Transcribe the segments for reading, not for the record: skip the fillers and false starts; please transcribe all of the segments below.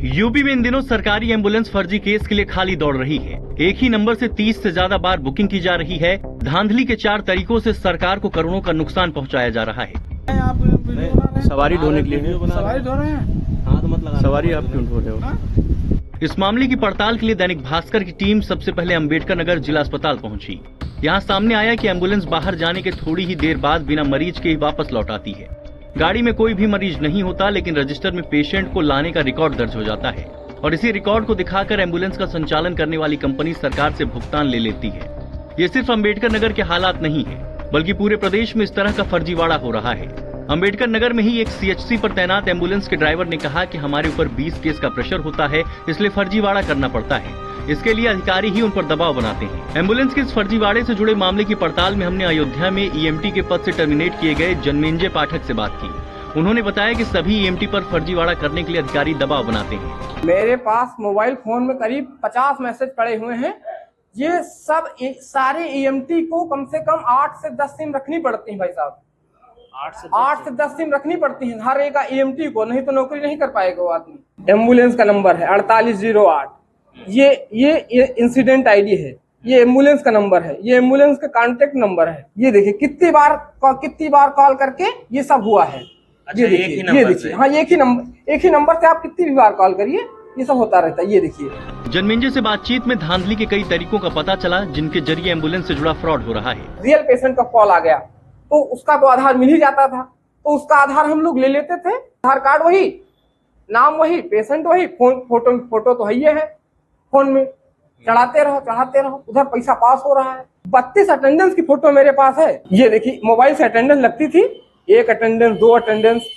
UP में इन दिनों सरकारी एम्बुलेंस फर्जी केस के लिए खाली दौड़ रही है। एक ही नंबर से 30 से ज्यादा बार बुकिंग की जा रही है। धांधली के 4 तरीकों से सरकार को करोड़ों का नुकसान पहुंचाया जा रहा है। आप सवारी ढोने के लिए सवारी ढो रहे हैं? हाँ तो मतलब सवारी आप क्यों ढो रहे हो? इस मामले की पड़ताल के लिए दैनिक भास्कर की टीम सबसे पहले अंबेडकर नगर जिला अस्पताल पहुंची। यहाँ सामने आया कि एम्बुलेंस बाहर जाने के थोड़ी ही देर बाद बिना मरीज के ही वापस लौट आती है। गाड़ी में कोई भी मरीज नहीं होता, लेकिन रजिस्टर में पेशेंट को लाने का रिकॉर्ड दर्ज हो जाता है और इसी रिकॉर्ड को दिखाकर एम्बुलेंस का संचालन करने वाली कंपनी सरकार से भुगतान ले लेती है। ये सिर्फ अंबेडकर नगर के हालात नहीं है, बल्कि पूरे प्रदेश में इस तरह का फर्जीवाड़ा हो रहा है। अंबेडकर नगर में ही एक सीएचसी पर तैनात एम्बुलेंस के ड्राइवर ने कहा कि हमारे ऊपर 20 केस का प्रेशर होता है, इसलिए फर्जीवाड़ा करना पड़ता है। इसके लिए अधिकारी ही उन पर दबाव बनाते हैं। एम्बुलेंस के इस फर्जीवाड़े से जुड़े मामले की पड़ताल में हमने अयोध्या में ईएमटी के पद से टर्मिनेट किए गए जन्मेंजय पाठक से बात की। उन्होंने बताया कि सभी ईएमटी पर फर्जीवाड़ा करने के लिए अधिकारी दबाव बनाते हैं। मेरे पास मोबाइल फोन में करीब 50 मैसेज पड़े हुए हैं। ये सब सारे ईएमटी को कम से कम 8 से 10 सिम रखनी पड़ती है भाई साहब। 8 से 10 सिम रखनी पड़ती है हर एक ईएमटी को, नहीं तो नौकरी नहीं कर पाएगा वो आदमी। एम्बुलेंस का नंबर है 4808। ये इंसिडेंट आईडी है, ये एम्बुलेंस का नंबर है, ये एम्बुलेंस का कांटेक्ट नंबर है। ये देखिए कितनी बार कॉल करके ये सब हुआ है। अच्छा, ये देखिए हाँ, एक ही नंबर से आप कितनी भी बार कॉल करिए, ये सब होता रहता है। ये देखिए जन्मेंजय से बातचीत में धांधली के कई तरीकों का पता चला, जिनके जरिए एम्बुलेंस से जुड़ा फ्रॉड हो रहा है। रियल पेशेंट का कॉल आ गया तो उसका तो आधार मिल ही जाता था, तो उसका आधार हम लोग ले लेते थे। आधार कार्ड वही, नाम वही, पेशेंट वही, फोटो तो है फोन में, चढ़ाते रहो, उधर पैसा पास हो रहा है। 32 अटेंडेंस की फोटो मेरे पास है। ये देखिए मोबाइल से अटेंडेंस लगती थी, 1 अटेंडेंस, 2 अटेंडेंस।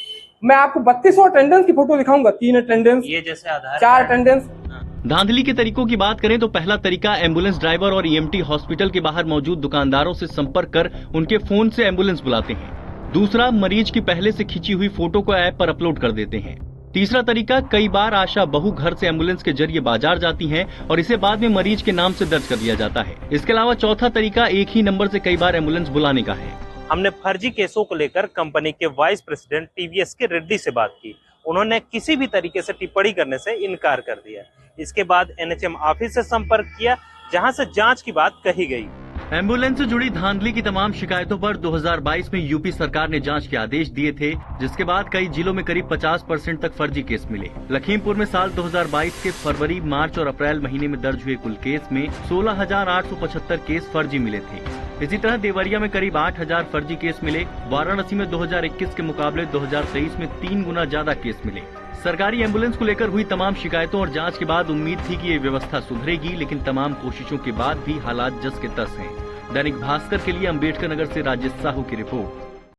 मैं आपको 3200 अटेंडेंस की फोटो दिखाऊंगा। 3 अटेंडेंस, ये जैसे आधार 4 अटेंडेंस। धांधली के तरीकों की बात करें तो पहला तरीका एम्बुलेंस ड्राइवर और ईएमटी हॉस्पिटल के बाहर मौजूद दुकानदारों से संपर्क कर उनके फोन से एम्बुलेंस बुलाते हैं। दूसरा, मरीज की पहले से खींची हुई फोटो को ऐप पर अपलोड कर देते हैं। तीसरा तरीका, कई बार आशा बहू घर से एम्बुलेंस के जरिए बाजार जाती हैं और इसे बाद में मरीज के नाम से दर्ज कर लिया जाता है। इसके अलावा चौथा तरीका, एक ही नंबर से कई बार एम्बुलेंस बुलाने का है। हमने फर्जी केसों को लेकर कंपनी के वाइस प्रेसिडेंट टीवीएस के रेड्डी से बात की। उन्होंने किसी भी तरीके से टिप्पणी करने से इनकार कर दिया। इसके बाद एनएचएम ऑफिस से संपर्क किया, जहां से जांच की बात कही गई। एम्बुलेंस से जुड़ी धांधली की तमाम शिकायतों पर 2022 में यूपी सरकार ने जांच के आदेश दिए थे, जिसके बाद कई जिलों में करीब 50% तक फर्जी केस मिले। लखीमपुर में साल 2022 के फरवरी, मार्च और अप्रैल महीने में दर्ज हुए कुल केस में 16,875 केस फर्जी मिले थे। इसी तरह देवरिया में करीब 8,000 फर्जी केस मिले। वाराणसी में 2021 के मुकाबले 2023 में 3 गुना ज्यादा केस मिले। सरकारी एम्बुलेंस को लेकर हुई तमाम शिकायतों और जांच के बाद उम्मीद थी कि ये व्यवस्था सुधरेगी, लेकिन तमाम कोशिशों के बाद भी हालात जस के तस हैं। दैनिक भास्कर के लिए अंबेडकर नगर से राजेश साहू की रिपोर्ट।